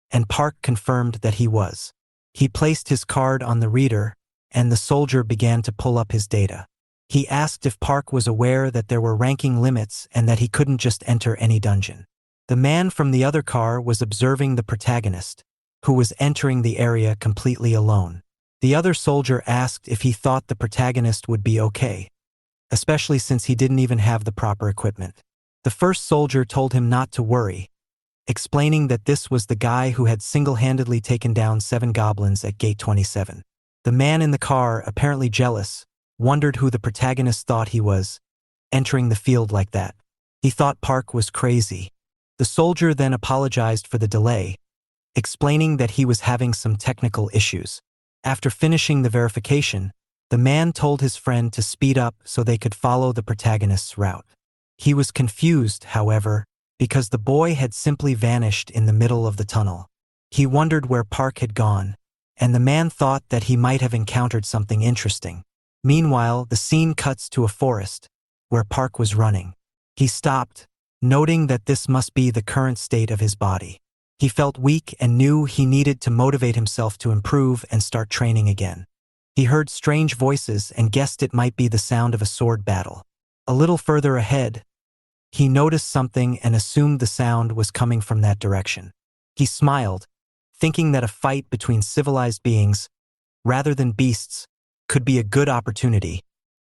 and Park confirmed that he was. He placed his card on the reader, and the soldier began to pull up his data. He asked if Park was aware that there were ranking limits and that he couldn't just enter any dungeon. The man from the other car was observing the protagonist, who was entering the area completely alone. The other soldier asked if he thought the protagonist would be okay, especially since he didn't even have the proper equipment. The first soldier told him not to worry, explaining that this was the guy who had single-handedly taken down 7 goblins at Gate 27. The man in the car, apparently jealous, wondered who the protagonist thought he was, entering the field like that. He thought Park was crazy. The soldier then apologized for the delay, explaining that he was having some technical issues. After finishing the verification, The man told his friend to speed up so they could follow the protagonist's route. He was confused, however, because the boy had simply vanished in the middle of the tunnel. He wondered where Park had gone, and the man thought that he might have encountered something interesting. Meanwhile, the scene cuts to a forest, where Park was running. He stopped, noting that this must be the current state of his body. He felt weak and knew he needed to motivate himself to improve and start training again. He heard strange voices and guessed it might be the sound of a sword battle. A little further ahead, he noticed something and assumed the sound was coming from that direction. He smiled, thinking that a fight between civilized beings, rather than beasts, could be a good opportunity,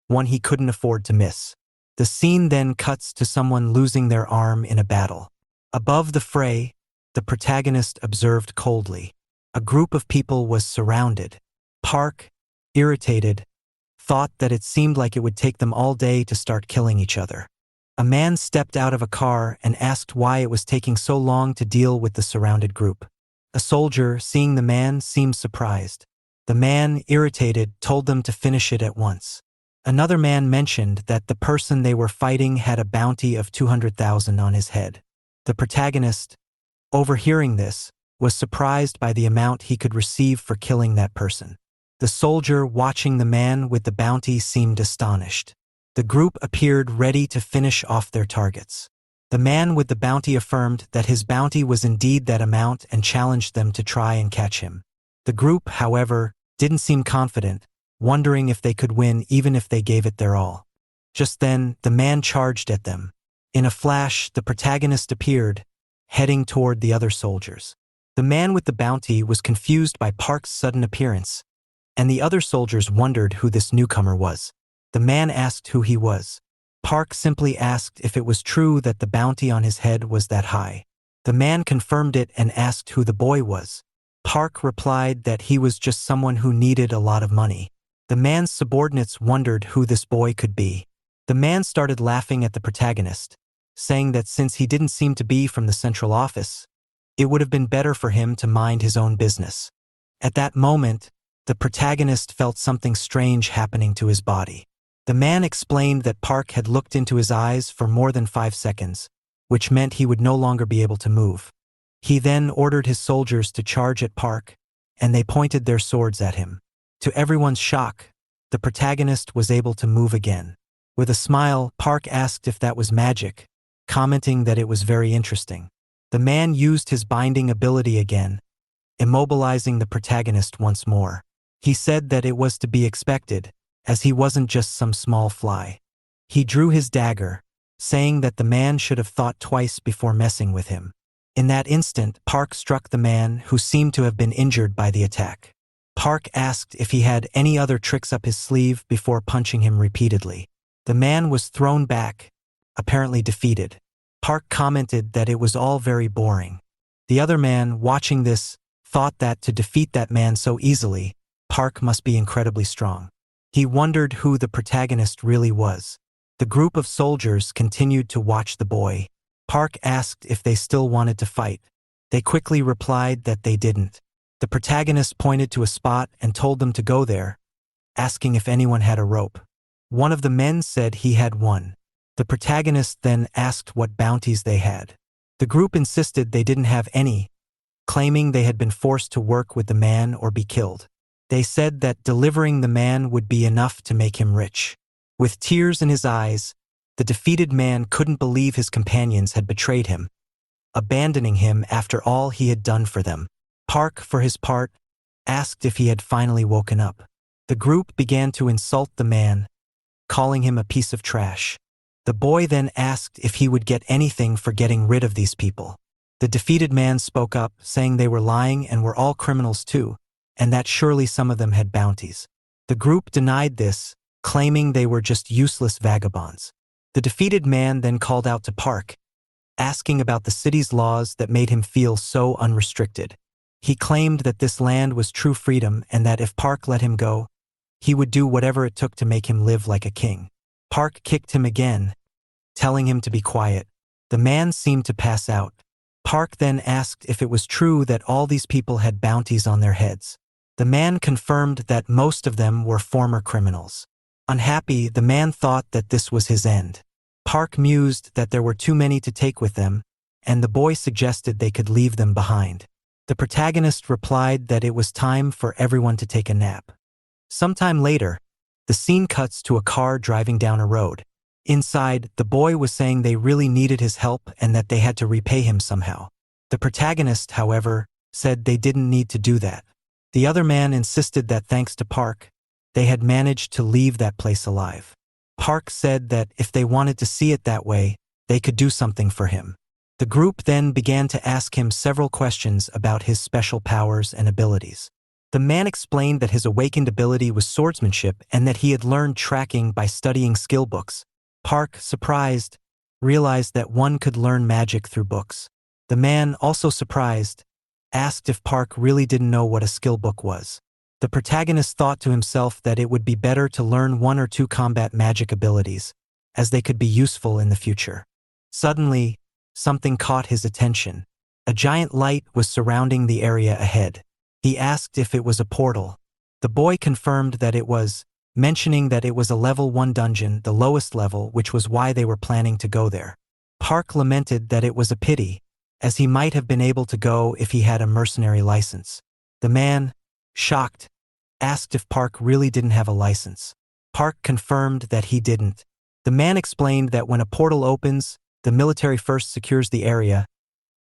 one he couldn't afford to miss. The scene then cuts to someone losing their arm in a battle. Above the fray, the protagonist observed coldly. A group of people was surrounded. Park, irritated, thought that it seemed like it would take them all day to start killing each other. A man stepped out of a car and asked why it was taking so long to deal with the surrounded group. A soldier, seeing the man, seemed surprised. The man, irritated, told them to finish it at once. Another man mentioned that the person they were fighting had a bounty of 200,000 on his head. The protagonist, overhearing this, was surprised by the amount he could receive for killing that person. The soldier, watching the man with the bounty, seemed astonished. The group appeared ready to finish off their targets. The man with the bounty affirmed that his bounty was indeed that amount and challenged them to try and catch him. The group, however, didn't seem confident, wondering if they could win even if they gave it their all. Just then, the man charged at them. In a flash, the protagonist appeared, heading toward the other soldiers. The man with the bounty was confused by Park's sudden appearance, and the other soldiers wondered who this newcomer was. The man asked who he was. Park simply asked if it was true that the bounty on his head was that high. The man confirmed it and asked who the boy was. Park replied that he was just someone who needed a lot of money. The man's subordinates wondered who this boy could be. The man started laughing at the protagonist, saying that since he didn't seem to be from the central office, it would have been better for him to mind his own business. At that moment, the protagonist felt something strange happening to his body. The man explained that Park had looked into his eyes for more than 5 seconds, which meant he would no longer be able to move. He then ordered his soldiers to charge at Park, and they pointed their swords at him. To everyone's shock, the protagonist was able to move again. With a smile, Park asked if that was magic, commenting that it was very interesting. The man used his binding ability again, immobilizing the protagonist once more. He said that it was to be expected, as he wasn't just some small fly. He drew his dagger, saying that the man should have thought twice before messing with him. In that instant, Park struck the man, who seemed to have been injured by the attack. Park asked if he had any other tricks up his sleeve before punching him repeatedly. The man was thrown back, apparently defeated. Park commented that it was all very boring. The other man, watching this, thought that to defeat that man so easily, Park must be incredibly strong. He wondered who the protagonist really was. The group of soldiers continued to watch the boy. Park asked if they still wanted to fight. They quickly replied that they didn't. The protagonist pointed to a spot and told them to go there, asking if anyone had a rope. One of the men said he had one. The protagonist then asked what bounties they had. The group insisted they didn't have any, claiming they had been forced to work with the man or be killed. They said that delivering the man would be enough to make him rich. With tears in his eyes, the defeated man couldn't believe his companions had betrayed him, abandoning him after all he had done for them. Park, for his part, asked if he had finally woken up. The group began to insult the man, calling him a piece of trash. The boy then asked if he would get anything for getting rid of these people. The defeated man spoke up, saying they were lying and were all criminals too, and that surely some of them had bounties. The group denied this, claiming they were just useless vagabonds. The defeated man then called out to Park, asking about the city's laws that made him feel so unrestricted. He claimed that this land was true freedom and that if Park let him go, he would do whatever it took to make him live like a king. Park kicked him again, telling him to be quiet. The man seemed to pass out. Park then asked if it was true that all these people had bounties on their heads. The man confirmed that most of them were former criminals. Unhappy, the man thought that this was his end. Park mused that there were too many to take with them, and the boy suggested they could leave them behind. The protagonist replied that it was time for everyone to take a nap. Sometime later, the scene cuts to a car driving down a road. Inside, the boy was saying they really needed his help and that they had to repay him somehow. The protagonist, however, said they didn't need to do that. The other man insisted that thanks to Park, they had managed to leave that place alive. Park said that if they wanted to see it that way, they could do something for him. The group then began to ask him several questions about his special powers and abilities. The man explained that his awakened ability was swordsmanship and that he had learned tracking by studying skill books. Park, surprised, realized that one could learn magic through books. The man, also surprised, asked if Park really didn't know what a skill book was. The protagonist thought to himself that it would be better to learn 1 or 2 combat magic abilities, as they could be useful in the future. Suddenly, something caught his attention. A giant light was surrounding the area ahead. He asked if it was a portal. The boy confirmed that it was, mentioning that it was a level 1 dungeon, the lowest level, which was why they were planning to go there. Park lamented that it was a pity, as he might have been able to go if he had a mercenary license. The man, shocked, asked if Park really didn't have a license. Park confirmed that he didn't. The man explained that when a portal opens, the military first secures the area,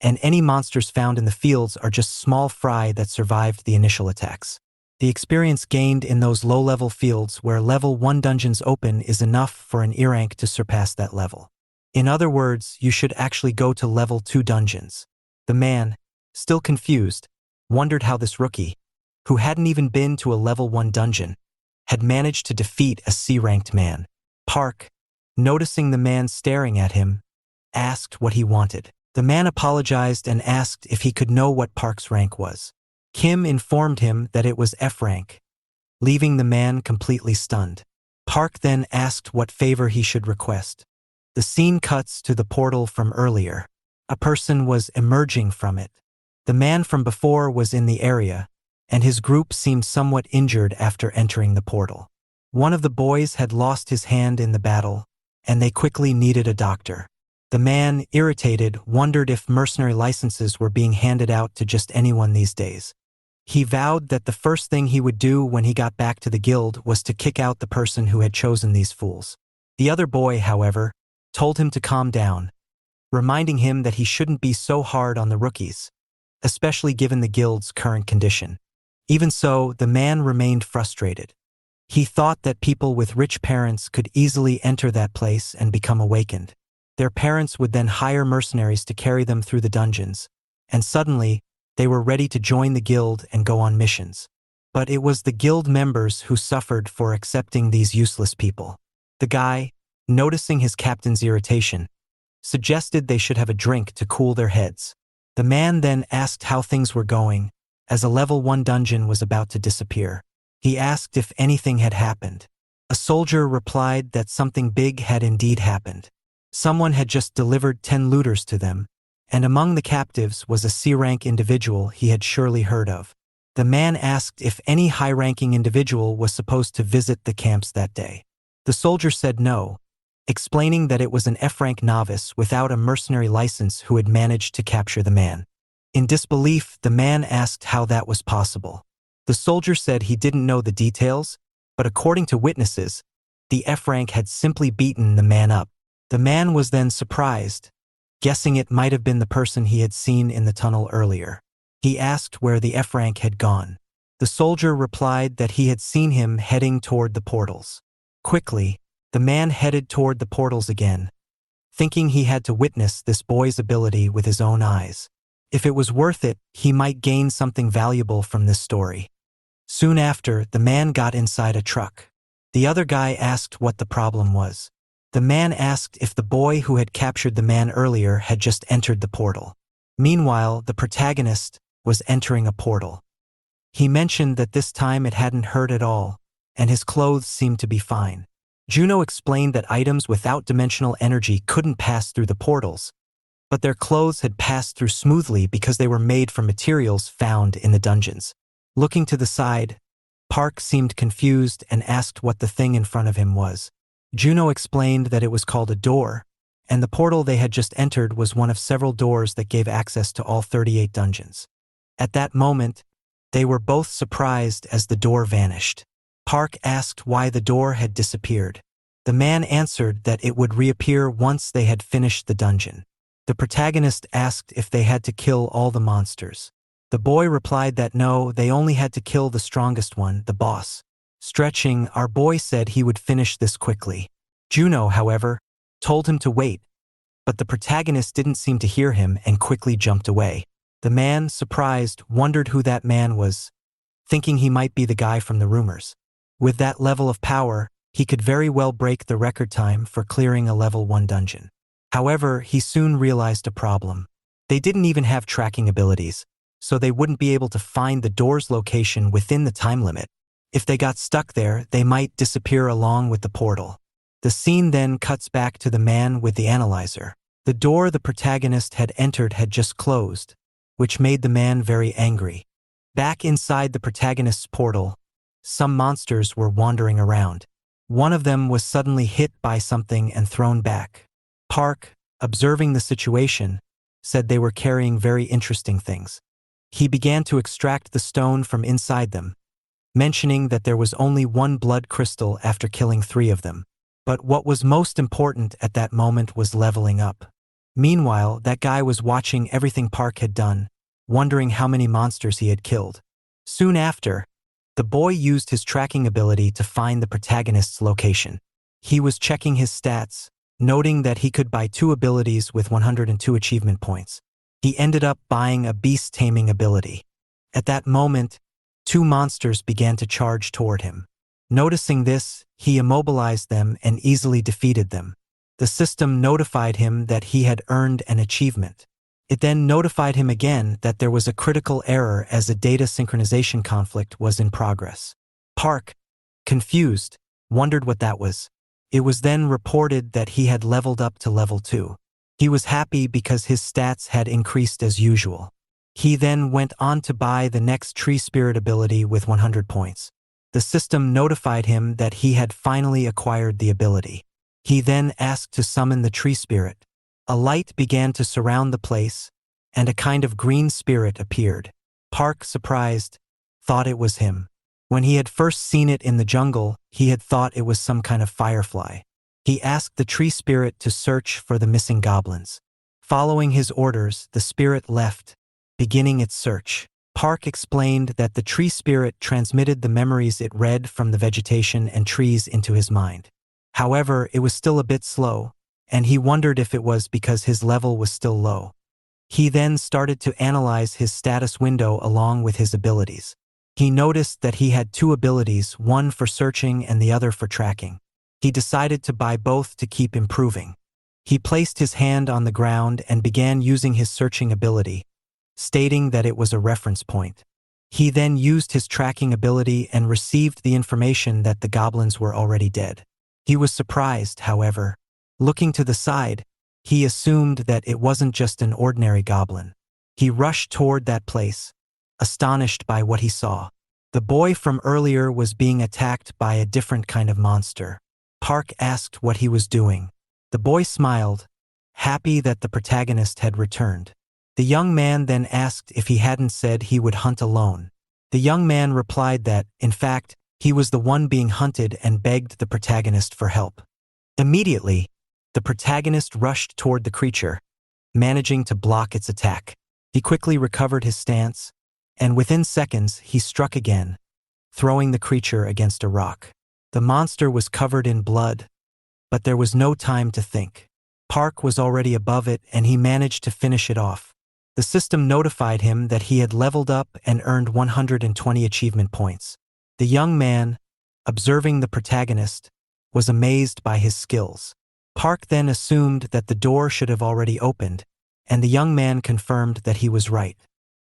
and any monsters found in the fields are just small fry that survived the initial attacks. The experience gained in those low-level fields where level 1 dungeons open is enough for an E rank to surpass that level. In other words, you should actually go to level 2 dungeons. The man, still confused, wondered how this rookie, who hadn't even been to a level 1 dungeon, had managed to defeat a C-ranked man. Park, noticing the man staring at him, asked what he wanted. The man apologized and asked if he could know what Park's rank was. Kim informed him that it was F rank, leaving the man completely stunned. Park then asked what favor he should request. The scene cuts to the portal from earlier. A person was emerging from it. The man from before was in the area, and his group seemed somewhat injured after entering the portal. One of the boys had lost his hand in the battle, and they quickly needed a doctor. The man, irritated, wondered if mercenary licenses were being handed out to just anyone these days. He vowed that the first thing he would do when he got back to the guild was to kick out the person who had chosen these fools. The other boy, however, told him to calm down, reminding him that he shouldn't be so hard on the rookies, especially given the guild's current condition. Even so, the man remained frustrated. He thought that people with rich parents could easily enter that place and become awakened. Their parents would then hire mercenaries to carry them through the dungeons, and suddenly, they were ready to join the guild and go on missions. But it was the guild members who suffered for accepting these useless people. The guy, noticing his captain's irritation, suggested they should have a drink to cool their heads. The man then asked how things were going, as a level 1 dungeon was about to disappear. He asked if anything had happened. A soldier replied that something big had indeed happened. Someone had just delivered 10 looters to them, and among the captives was a C-rank individual he had surely heard of. The man asked if any high-ranking individual was supposed to visit the camps that day. The soldier said no, explaining that it was an F-rank novice without a mercenary license who had managed to capture the man. In disbelief, the man asked how that was possible. The soldier said he didn't know the details, but according to witnesses, the F-rank had simply beaten the man up. The man was then surprised, guessing it might have been the person he had seen in the tunnel earlier. He asked where the F-rank had gone. The soldier replied that he had seen him heading toward the portals. Quickly, the man headed toward the portals again, thinking he had to witness this boy's ability with his own eyes. If it was worth it, he might gain something valuable from this story. Soon after, the man got inside a truck. The other guy asked what the problem was. The man asked if the boy who had captured the man earlier had just entered the portal. Meanwhile, the protagonist was entering a portal. He mentioned that this time it hadn't hurt at all, and his clothes seemed to be fine. Juno explained that items without dimensional energy couldn't pass through the portals, but their clothes had passed through smoothly because they were made from materials found in the dungeons. Looking to the side, Park seemed confused and asked what the thing in front of him was. Juno explained that it was called a door, and the portal they had just entered was one of several doors that gave access to all 38 dungeons. At that moment, they were both surprised as the door vanished. Park asked why the door had disappeared. The man answered that it would reappear once they had finished the dungeon. The protagonist asked if they had to kill all the monsters. The boy replied that no, they only had to kill the strongest one, the boss. Stretching, our boy said he would finish this quickly. Juno, however, told him to wait, but the protagonist didn't seem to hear him and quickly jumped away. The man, surprised, wondered who that man was, thinking he might be the guy from the rumors. With that level of power, he could very well break the record time for clearing a level 1 dungeon. However, he soon realized a problem. They didn't even have tracking abilities, so they wouldn't be able to find the door's location within the time limit. If they got stuck there, they might disappear along with the portal. The scene then cuts back to the man with the analyzer. The door the protagonist had entered had just closed, which made the man very angry. Back inside the protagonist's portal, some monsters were wandering around. One of them was suddenly hit by something and thrown back. Park, observing the situation, said they were carrying very interesting things. He began to extract the stone from inside them, mentioning that there was only one blood crystal after killing 3 of them. But what was most important at that moment was leveling up. Meanwhile, that guy was watching everything Park had done, wondering how many monsters he had killed. Soon after, the boy used his tracking ability to find the protagonist's location. He was checking his stats, noting that he could buy 2 abilities with 102 achievement points. He ended up buying a beast taming ability. At that moment, 2 monsters began to charge toward him. Noticing this, he immobilized them and easily defeated them. The system notified him that he had earned an achievement. It then notified him again that there was a critical error as a data synchronization conflict was in progress. Park, confused, wondered what that was. It was then reported that he had leveled up to level 2. He was happy because his stats had increased as usual. He then went on to buy the next tree spirit ability with 100 points. The system notified him that he had finally acquired the ability. He then asked to summon the tree spirit. A light began to surround the place, and a kind of green spirit appeared. Park, surprised, thought it was him. When he had first seen it in the jungle, he had thought it was some kind of firefly. He asked the tree spirit to search for the missing goblins. Following his orders, the spirit left, beginning its search. Park explained that the tree spirit transmitted the memories it read from the vegetation and trees into his mind. However, it was still a bit slow, and he wondered if it was because his level was still low. He then started to analyze his status window along with his abilities. He noticed that he had 2 abilities, one for searching and the other for tracking. He decided to buy both to keep improving. He placed his hand on the ground and began using his searching ability, stating that it was a reference point. He then used his tracking ability and received the information that the goblins were already dead. He was surprised, however. Looking to the side, he assumed that it wasn't just an ordinary goblin. He rushed toward that place, astonished by what he saw. The boy from earlier was being attacked by a different kind of monster. Park asked what he was doing. The boy smiled, happy that the protagonist had returned. The young man then asked if he hadn't said he would hunt alone. The young man replied that, in fact, he was the one being hunted and begged the protagonist for help. Immediately, the protagonist rushed toward the creature, managing to block its attack. He quickly recovered his stance, and within seconds he struck again, throwing the creature against a rock. The monster was covered in blood, but there was no time to think. Park was already above it and he managed to finish it off. The system notified him that he had leveled up and earned 120 achievement points. The young man, observing the protagonist, was amazed by his skills. Park then assumed that the door should have already opened, and the young man confirmed that he was right.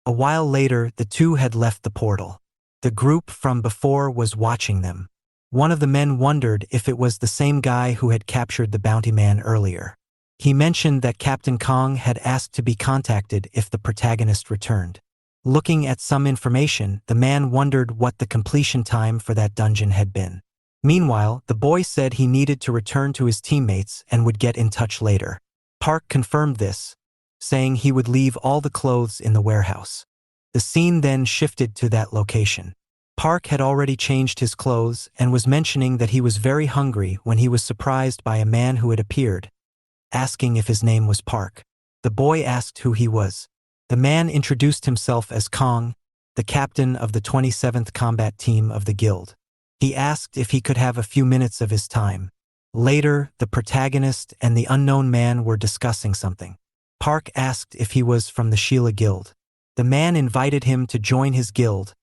A while later, the 2 had left the portal. The group from before was watching them. One of the men wondered if it was the same guy who had captured the bounty man earlier. He mentioned that Captain Kong had asked to be contacted if the protagonist returned. Looking at some information, the man wondered what the completion time for that dungeon had been. Meanwhile, the boy said he needed to return to his teammates and would get in touch later. Park confirmed this, saying he would leave all the clothes in the warehouse. The scene then shifted to that location. Park had already changed his clothes and was mentioning that he was very hungry when he was surprised by a man who had appeared, asking if his name was Park. The boy asked who he was. The man introduced himself as Kong, the captain of the 27th combat team of the guild. He asked if he could have a few minutes of his time. Later, the protagonist and the unknown man were discussing something. Park asked if he was from the Sheila Guild. The man invited him to join his guild,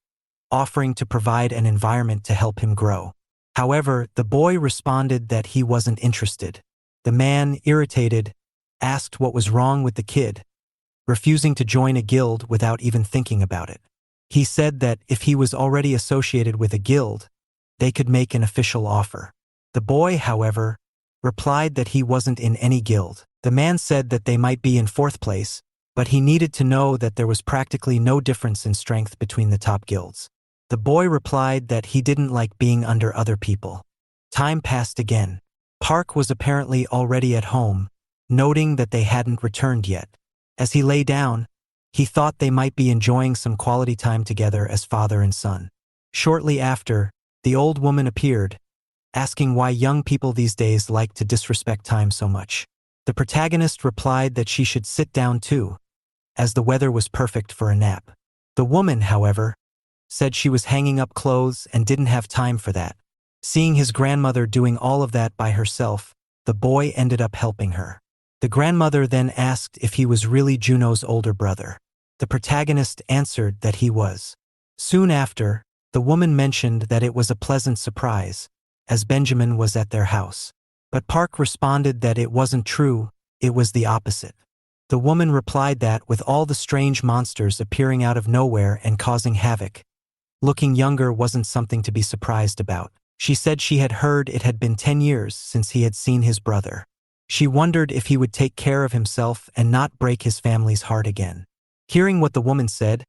offering to provide an environment to help him grow. However, the boy responded that he wasn't interested. The man, irritated, asked what was wrong with the kid, refusing to join a guild without even thinking about it. He said that if he was already associated with a guild, they could make an official offer. The boy, however, replied that he wasn't in any guild. The man said that they might be in fourth place, but he needed to know that there was practically no difference in strength between the top guilds. The boy replied that he didn't like being under other people. Time passed again. Park was apparently already at home, noting that they hadn't returned yet. As he lay down, he thought they might be enjoying some quality time together as father and son. Shortly after, the old woman appeared, asking why young people these days like to disrespect time so much. The protagonist replied that she should sit down too, as the weather was perfect for a nap. The woman, however, said she was hanging up clothes and didn't have time for that. Seeing his grandmother doing all of that by herself, the boy ended up helping her. The grandmother then asked if he was really Juno's older brother. The protagonist answered that he was. Soon after, the woman mentioned that it was a pleasant surprise, as Benjamin was at their house. But Park responded that it wasn't true, it was the opposite. The woman replied that with all the strange monsters appearing out of nowhere and causing havoc, looking younger wasn't something to be surprised about. She said she had heard it had been 10 years since he had seen his brother. She wondered if he would take care of himself and not break his family's heart again. Hearing what the woman said,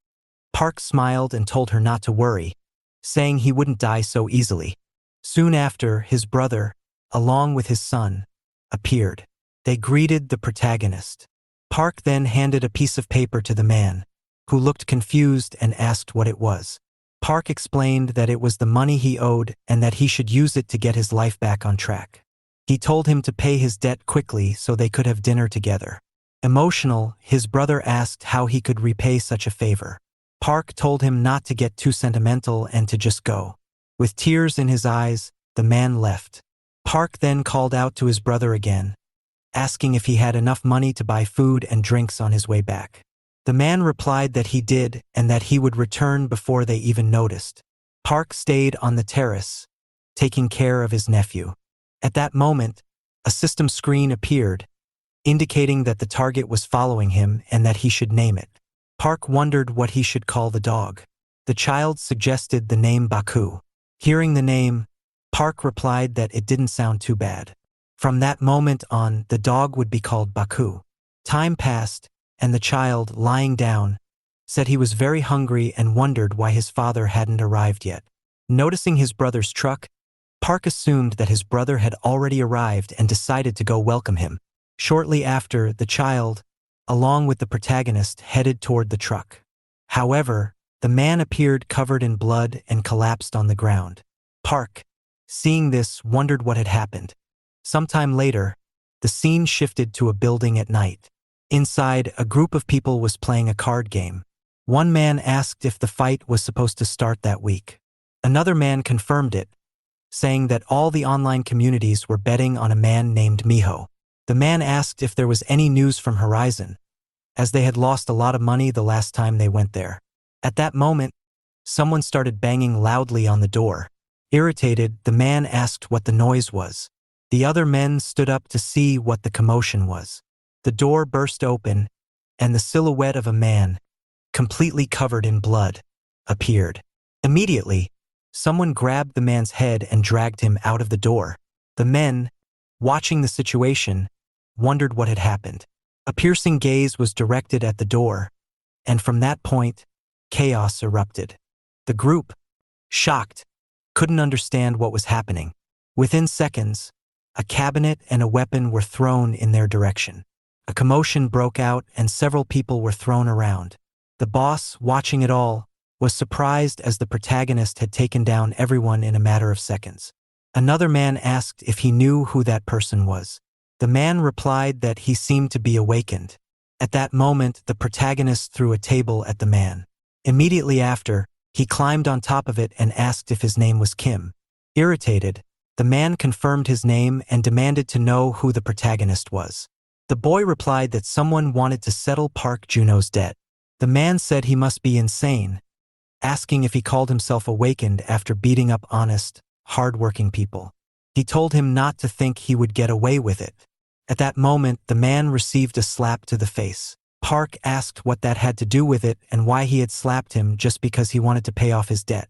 Park smiled and told her not to worry, saying he wouldn't die so easily. Soon after, his brother, along with his son, appeared. They greeted the protagonist. Park then handed a piece of paper to the man, who looked confused and asked what it was. Park explained that it was the money he owed and that he should use it to get his life back on track. He told him to pay his debt quickly so they could have dinner together. Emotional, his brother asked how he could repay such a favor. Park told him not to get too sentimental and to just go. With tears in his eyes, the man left. Park then called out to his brother again, asking if he had enough money to buy food and drinks on his way back. The man replied that he did and that he would return before they even noticed. Park stayed on the terrace, taking care of his nephew. At that moment, a system screen appeared, indicating that the target was following him and that he should name it. Park wondered what he should call the dog. The child suggested the name Baku. Hearing the name, Park replied that it didn't sound too bad. From that moment on, the dog would be called Baku. Time passed, and the child, lying down, said he was very hungry and wondered why his father hadn't arrived yet. Noticing his brother's truck, Park assumed that his brother had already arrived and decided to go welcome him. Shortly after, the child, along with the protagonist, headed toward the truck. However, the man appeared covered in blood and collapsed on the ground. Park, seeing this, wondered what had happened. Sometime later, the scene shifted to a building at night. Inside, a group of people was playing a card game. One man asked if the fight was supposed to start that week. Another man confirmed it, saying that all the online communities were betting on a man named Miho. The man asked if there was any news from Horizon, as they had lost a lot of money the last time they went there. At that moment, someone started banging loudly on the door. Irritated, the man asked what the noise was. The other men stood up to see what the commotion was. The door burst open, and the silhouette of a man, completely covered in blood, appeared. Immediately, someone grabbed the man's head and dragged him out of the door. The men, watching the situation, wondered what had happened. A piercing gaze was directed at the door, and from that point, chaos erupted. The group, shocked, couldn't understand what was happening. Within seconds, a cabinet and a weapon were thrown in their direction. A commotion broke out and several people were thrown around. The boss, watching it all, was surprised as the protagonist had taken down everyone in a matter of seconds. Another man asked if he knew who that person was. The man replied that he seemed to be awakened. At that moment, the protagonist threw a table at the man. Immediately after, he climbed on top of it and asked if his name was Kim. Irritated, the man confirmed his name and demanded to know who the protagonist was. The boy replied that someone wanted to settle Park Juno's debt. The man said he must be insane, asking if he called himself awakened after beating up honest, hard-working people. He told him not to think he would get away with it. At that moment, the man received a slap to the face. Park asked what that had to do with it and why he had slapped him just because he wanted to pay off his debt.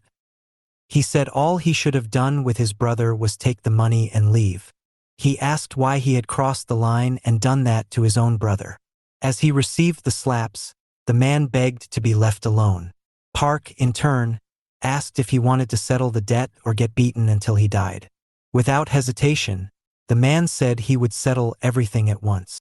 He said all he should have done with his brother was take the money and leave. He asked why he had crossed the line and done that to his own brother. As he received the slaps, the man begged to be left alone. Park, in turn, asked if he wanted to settle the debt or get beaten until he died. Without hesitation, the man said he would settle everything at once.